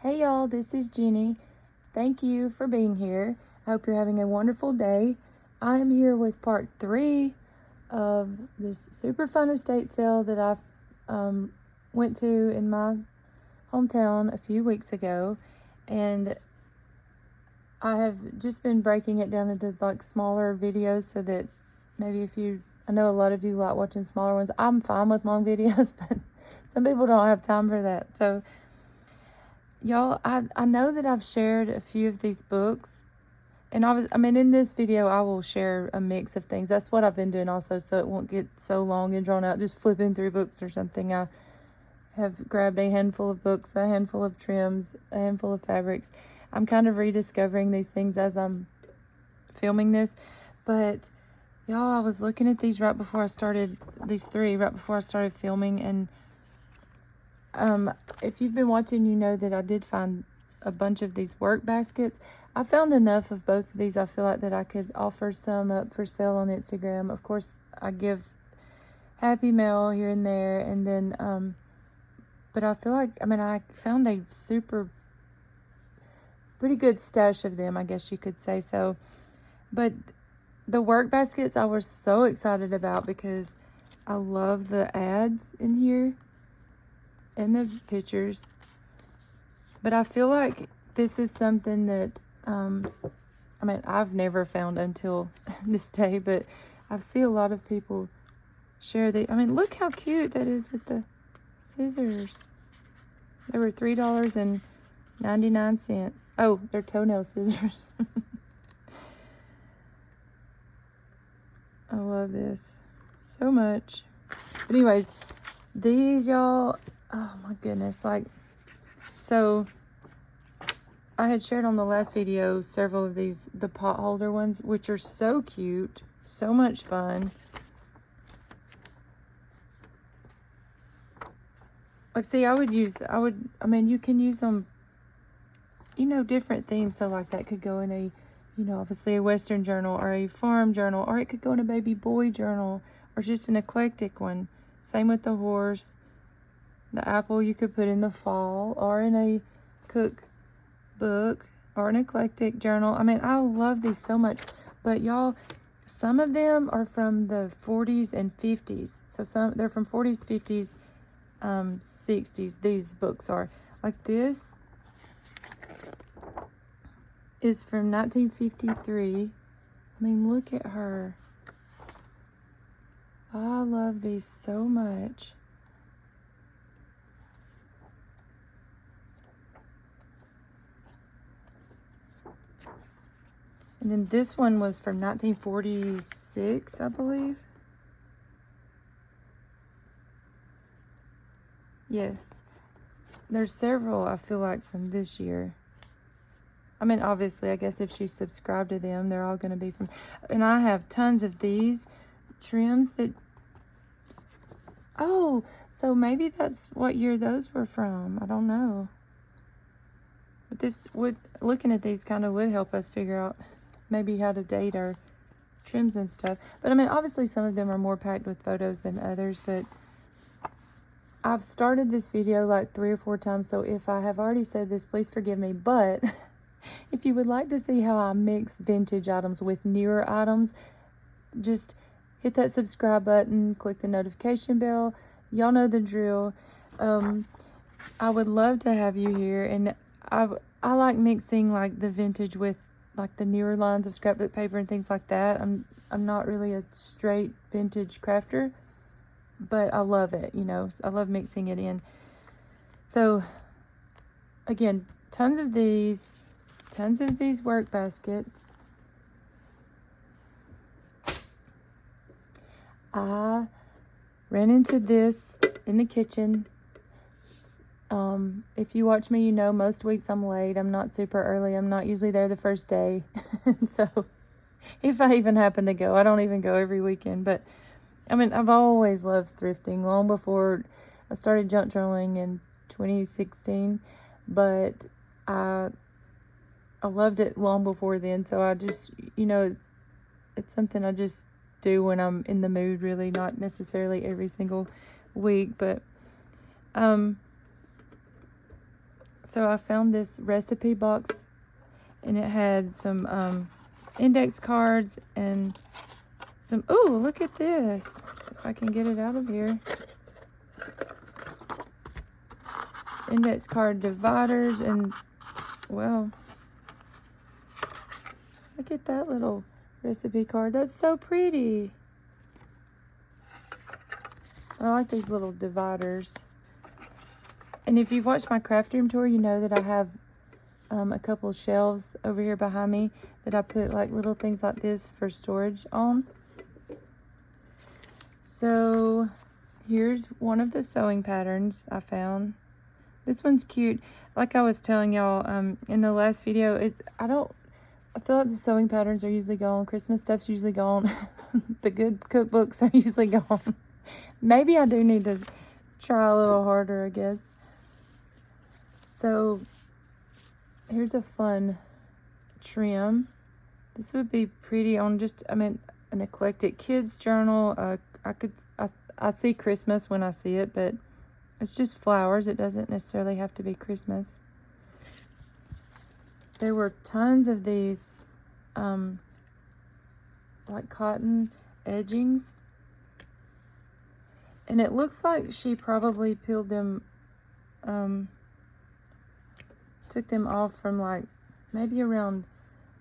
Hey y'all, this is Jenny. Thank you for being here. I hope you're having a wonderful day. I am here with part 3 of this super fun estate sale that I went to in my hometown a few weeks ago, and I have just been breaking it down into like smaller videos so that maybe I know a lot of you like watching smaller ones. I'm fine with long videos, but some people don't have time for that. So y'all, I know that I've shared a few of these books, and in this video, I will share a mix of things. That's what I've been doing also, so it won't get so long and drawn out, just flipping through books or something. I have grabbed a handful of books, a handful of trims, a handful of fabrics. I'm kind of rediscovering these things as I'm filming this, but y'all, I was looking at these right before I started, these 3 right before I started filming, and if you've been watching, you know that I did find a bunch of these work baskets. I found enough of both of these. I feel like that I could offer some up for sale on Instagram. Of course, I give happy mail here and there, and then, but I feel like, I found a pretty good stash of them, I guess you could say so. But the work baskets I was so excited about because I love the ads in here and the pictures, but I feel like this is something that I've never found until this day, but I see a lot of people share look how cute that is with the scissors. They were $3.99. Oh, they're toenail scissors. I love this so much. But anyways, these, y'all, oh my goodness, so I had shared on the last video several of these, the pot holder ones, which are so cute, so much fun. See, you can use them, different themes. So like that could go in a, obviously a Western journal or a farm journal, or it could go in a baby boy journal, or just an eclectic one. Same with the horse. The apple you could put in the fall, or in a cookbook, or an eclectic journal. I love these so much. But y'all, some of them are from the 40s and 50s. So they're from 40s, 50s, 60s. These books are. Like this is from 1953. Look at her. I love these so much. And then this one was from 1946, I believe. Yes. There's several, I feel like, from this year. Obviously, I guess if she subscribed to them, they're all going to be from... And I have tons of these trims that... Oh, so maybe that's what year those were from. I don't know. But looking at these kind of would help us figure out maybe how to date our trims and stuff. But obviously some of them are more packed with photos than others, but I've started this video like 3 or 4 times, so if I have already said this, please forgive me. But if you would like to see how I mix vintage items with newer items, just hit that subscribe button, click the notification bell. Y'all know the drill. I would love to have you here, and I like mixing like the vintage with like the newer lines of scrapbook paper and things like that. I'm not really a straight vintage crafter, but I love it, I love mixing it in. So again, tons of these work baskets. I ran into this in the kitchen. If you watch me, most weeks I'm late. I'm not super early. I'm not usually there the first day. So if I even happen to go, I don't even go every weekend. But I've always loved thrifting long before I started junk journaling in 2016. But I loved it long before then. So I just, it's something I just do when I'm in the mood, really, not necessarily every single week. But So I found this recipe box, and it had some index cards and some, oh, look at this. If I can get it out of here. Index card dividers, and, well, look at that little recipe card. That's so pretty. I like these little dividers. And if you've watched my craft room tour, you know that I have a couple of shelves over here behind me that I put like little things like this for storage on. So here's one of the sewing patterns I found. This one's cute. Like I was telling y'all in the last video, I feel like the sewing patterns are usually gone. Christmas stuff's usually gone. The good cookbooks are usually gone. Maybe I do need to try a little harder, I guess. So here's a fun trim. This would be pretty on just, an eclectic kids journal. I see Christmas when I see it, but it's just flowers. It doesn't necessarily have to be Christmas. There were tons of these, like cotton edgings. And it looks like she probably peeled them, took them off from like maybe around,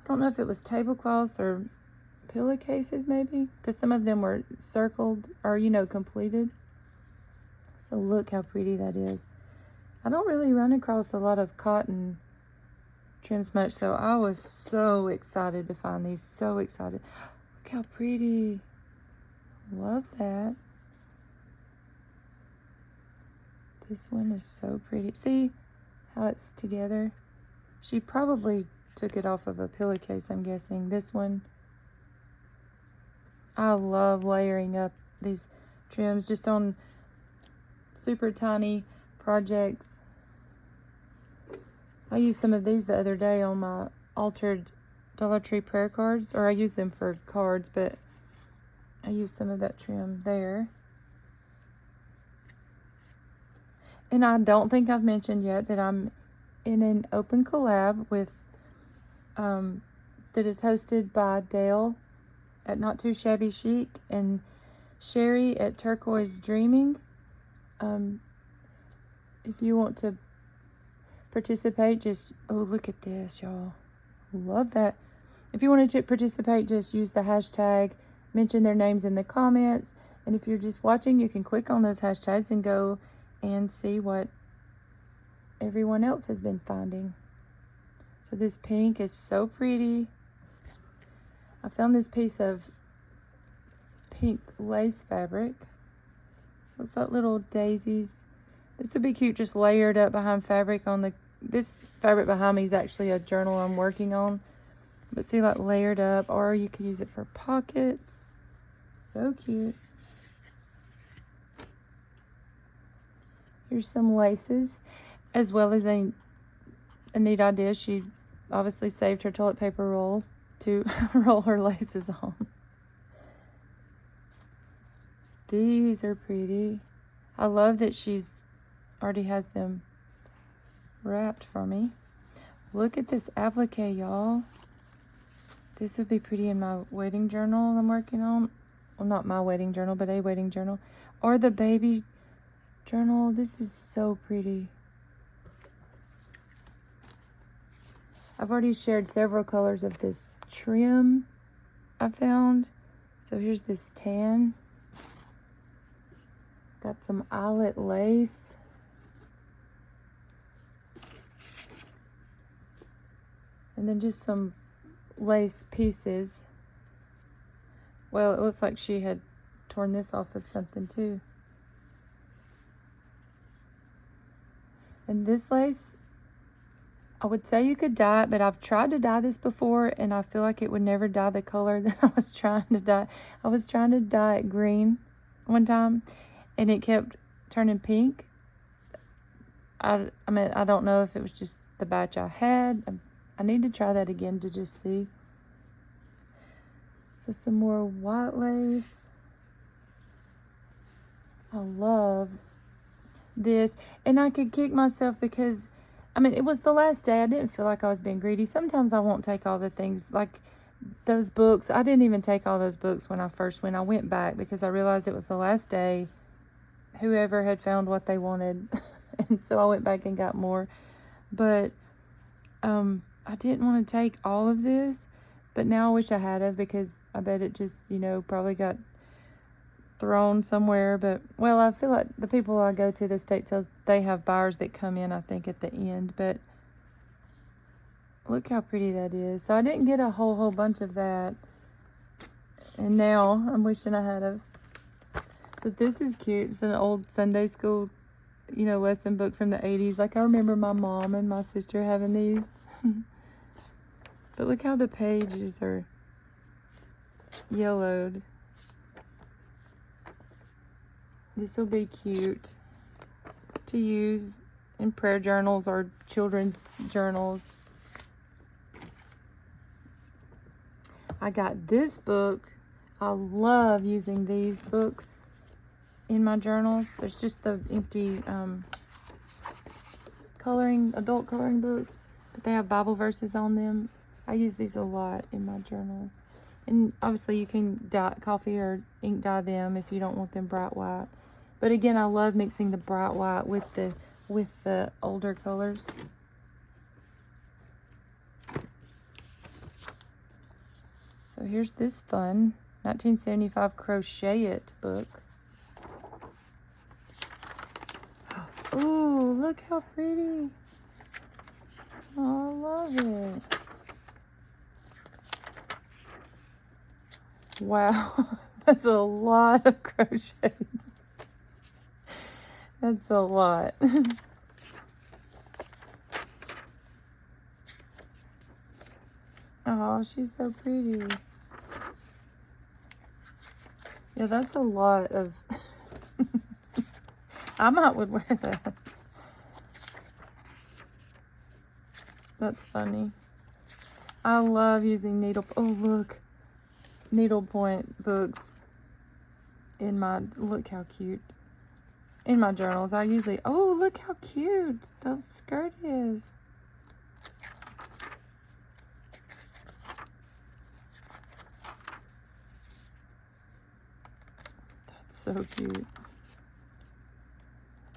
I don't know if it was tablecloths or pillowcases maybe, because some of them were circled or, completed. So look how pretty that is. I don't really run across a lot of cotton trims much, so I was so excited to find these. So excited. Look how pretty. Love that. This one is so pretty. See how it's together? She probably took it off of a pillowcase, I'm guessing. This one. I love layering up these trims just on super tiny projects. I used some of these the other day on my altered Dollar Tree prayer cards, or I use them for cards, but I used some of that trim there. And I don't think I've mentioned yet that I'm in an open collab with, that is hosted by Dale at Not Too Shabby Chic and Sheree at Turquoise Dreaming. If you want to participate, just, oh, look at this, y'all. Love that. If you wanted to participate, just use the hashtag, mention their names in the comments. And if you're just watching, you can click on those hashtags and go and see what everyone else has been finding. So this pink is so pretty. I found this piece of pink lace fabric. Looks like little daisies. This would be cute just layered up behind fabric on the, this fabric behind me is actually a journal I'm working on. But see, like layered up, or you could use it for pockets. So cute. Here's some laces, as well as a neat idea. She obviously saved her toilet paper roll to roll her laces on. These are pretty. I love that she's already has them wrapped for me. Look at this applique, y'all. This would be pretty in my wedding journal I'm working on. Well, not my wedding journal, but a wedding journal. Or the baby journal. This is so pretty. I've already shared several colors of this trim I found. So here's this tan. Got some eyelet lace. And then just some lace pieces. Well, it looks like she had torn this off of something too. And this lace, I would say you could dye it, but I've tried to dye this before and I feel like it would never dye the color that I was trying to dye. I was trying to dye it green one time and it kept turning pink. I don't know if it was just the batch I had. I need to try that again to just see. So some more white lace. I love this. And I could kick myself because I mean, it was the last day. I didn't feel like I was being greedy. Sometimes I won't take all the things, like those books. I didn't even take all those books when I first went. I went back because I realized it was the last day. Whoever had found what they wanted. And so I went back and got more. But I didn't want to take all of this. But now I wish I had of, because I bet it just, probably got thrown somewhere. But, well, I feel like the people I go to, the estate sales, they have buyers that come in, I think, at the end. But look how pretty that is. So I didn't get a whole bunch of that. And now I'm wishing I had of. So this is cute. It's an old Sunday school, lesson book from the 80s. Like, I remember my mom and my sister having these. But look how the pages are yellowed. This will be cute to use in prayer journals or children's journals. I got this book. I love using these books in my journals. There's just the empty adult coloring books, but they have Bible verses on them. I use these a lot in my journals. And obviously you can dye, coffee or ink dye them if you don't want them bright white. But again, I love mixing the bright white with the older colors. So here's this fun 1975 Crochet It book. Ooh, look how pretty. Oh, I love it. Wow, that's a lot of crochet. That's a lot. Oh, she's so pretty. Yeah, that's a lot of... I might would wear that. That's funny. I love using needlepoint books in my, look how cute, in my journals. I usually, look how cute the skirt is. That's so cute.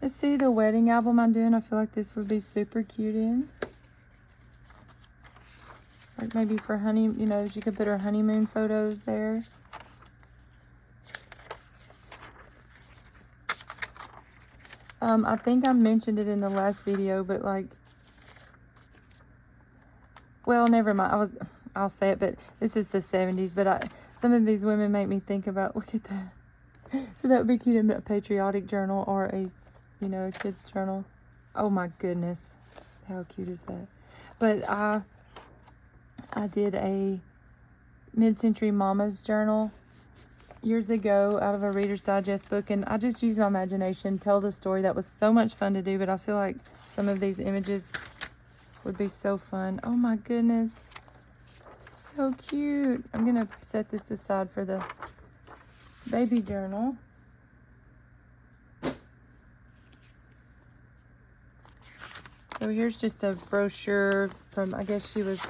Let's see the wedding album I'm doing. I feel like this would be super cute in. Like maybe for she could put her honeymoon photos there. I think I mentioned it in the last video, but well, never mind. I'll say it, but this is the 70s, but some of these women make me think about, look at that. So that would be cute in a patriotic journal or a kid's journal. Oh my goodness. How cute is that? But I did a mid-century mama's journal years ago out of a Reader's Digest book, and I just used my imagination, told a story that was so much fun to do, but I feel like some of these images would be so fun. Oh my goodness. This is so cute. I'm going to set this aside for the baby journal. So here's just a brochure from, I guess she was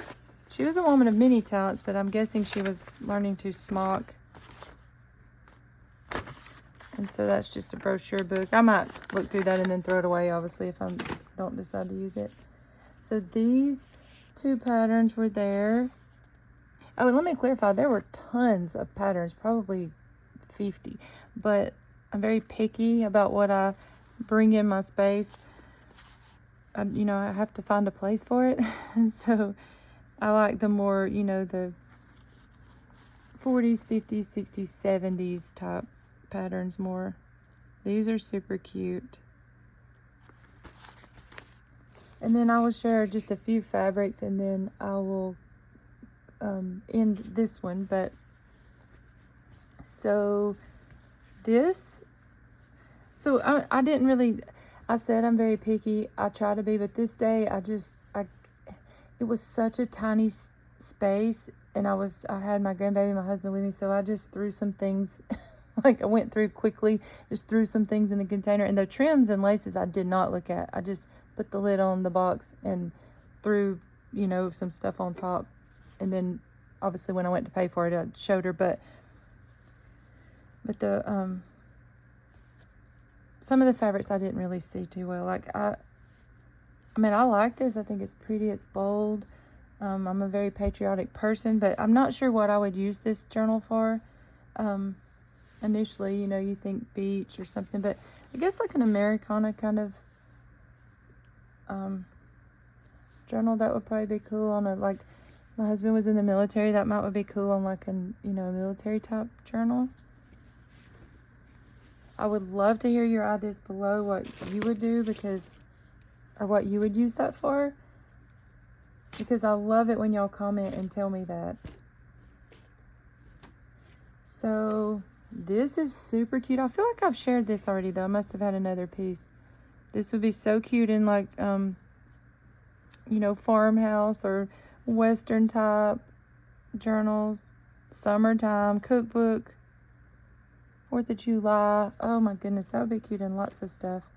a woman of many talents, but I'm guessing she was learning to smock. And so that's just a brochure book. I might look through that and then throw it away, obviously, if I don't decide to use it. So these two patterns were there. Oh, and let me clarify, there were tons of patterns, probably 50. But I'm very picky about what I bring in my space. I have to find a place for it. And so I like the more, the 40s, 50s, 60s, 70s type patterns more. These are super cute. And then I will share just a few fabrics, and then I will end this one. But so I didn't really, I said I'm very picky. I try to be, but this day it was such a tiny space, and I had my grandbaby and my husband with me, so I just threw some things, I went through quickly, just threw some things in the container, and the trims and laces I did not look at. I just put the lid on the box and threw, you know, some stuff on top. And then obviously when I went to pay for it, I showed her, but the some of the fabrics I didn't really see too well. Like I mean, I like this. I think it's pretty, it's bold. I'm a very patriotic person, but I'm not sure what I would use this journal for. Initially, you know, you think beach or something, but I guess like an Americana kind of journal, that would probably be cool on a, like, my husband was in the military, that would be cool on like an, you know, a military type journal. I would love to hear your ideas below, what you would do, because, or what you would use that for, because I love it when y'all comment and tell me that. So this is super cute. I feel like I've shared this already though. I must have had another piece. This would be so cute in like, you know, farmhouse or Western type journals, summertime, cookbook, 4th of July. Oh my goodness, that would be cute in lots of stuff.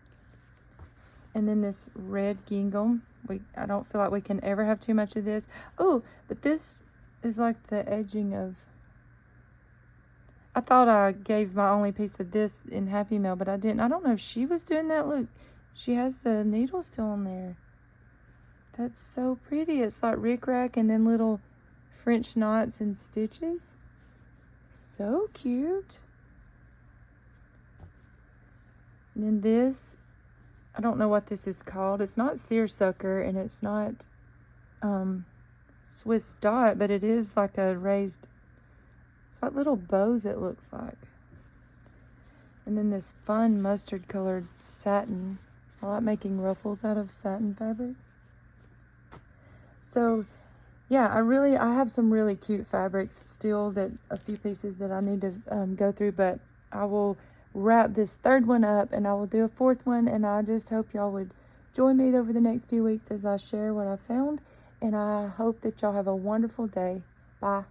And then this red gingham. I don't feel like we can ever have too much of this. Oh, but this is like the edging of, I thought I gave my only piece of this in Happy Mail, but I didn't. I don't know if she was doing that. Look, she has the needle still on there. That's so pretty. It's like rickrack and then little French knots and stitches. So cute. And then this, I don't know what this is called. It's not seersucker and it's not Swiss dot, but it is like a raised, it's like little bows it looks like. And then this fun mustard colored satin. I like making ruffles out of satin fabric. So yeah, I have some really cute fabrics still, that a few pieces that I need to go through, but I will wrap this 3rd one up and I will do a 4th one, and I just hope y'all would join me over the next few weeks as I share what I found, and I hope that y'all have a wonderful day. Bye.